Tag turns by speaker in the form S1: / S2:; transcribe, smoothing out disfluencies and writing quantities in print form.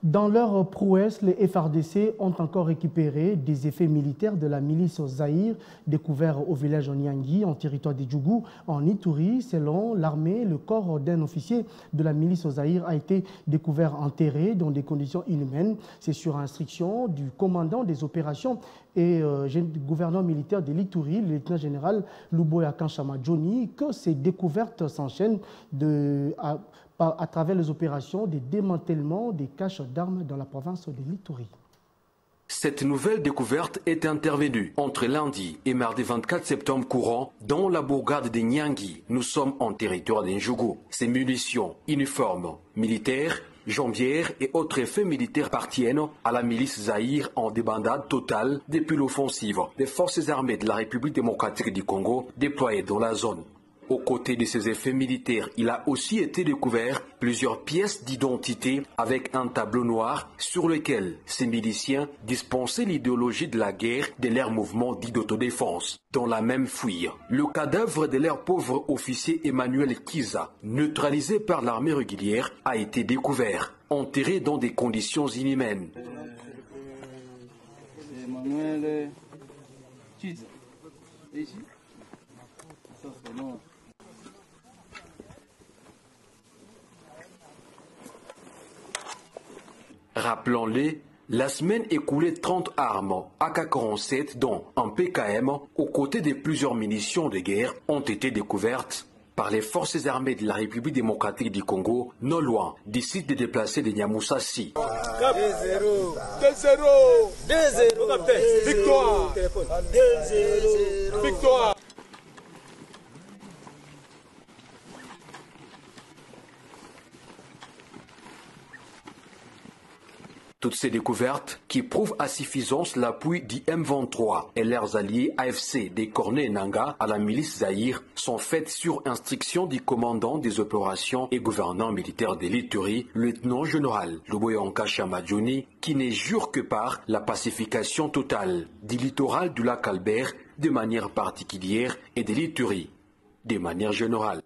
S1: Dans leur prouesse, les FARDC ont encore récupéré des effets militaires de la milice Zahir découverts au village Nyangui, en territoire de Djougou, en Ituri. Selon l'armée, le corps d'un officier de la milice Zahir a été découvert enterré dans des conditions inhumaines. C'est sur instruction du commandant des opérations et gouverneur militaire de l'Ituri, le lieutenant-général Luboya Kanchama Johnny, que ces découvertes s'enchaînent à travers les opérations de démantèlement des caches d'armes dans la province de l'Ituri.
S2: Cette nouvelle découverte est intervenue entre lundi et mardi 24 septembre courant dans la bourgade de Nyangui. Nous sommes en territoire d'Ndjougou. Ces munitions, uniformes, militaires, jambières et autres effets militaires appartiennent à la milice Zahir en débandade totale depuis l'offensive des forces armées de la République démocratique du Congo déployées dans la zone. Aux côtés de ces effets militaires, il a aussi été découvert plusieurs pièces d'identité avec un tableau noir sur lequel ces miliciens dispensaient l'idéologie de la guerre de leur mouvement dit d'autodéfense. Dans la même fouille, le cadavre de leur pauvre officier Emmanuel Kiza, neutralisé par l'armée régulière, a été découvert, enterré dans des conditions inhumaines. Emmanuel Kiza. Rappelons-le, la semaine écoulée, 30 armes AK-47 dont un PKM aux côtés de plusieurs munitions de guerre ont été découvertes par les forces armées de la République démocratique du Congo, non loin du site de déplacés de Nyamusasi.
S3: 2-0 Victoire 2-0 Victoire.
S2: Toutes ces découvertes qui prouvent à suffisance l'appui du M23 et leurs alliés AFC des Cornets Nanga à la milice Zahir sont faites sur instruction du commandant des opérations et gouverneur militaire de l'Ituri, lieutenant-général Luboya Kanchama Johnny, qui ne jure que par la pacification totale du littoral du lac Albert de manière particulière et de l'Ituri de manière générale.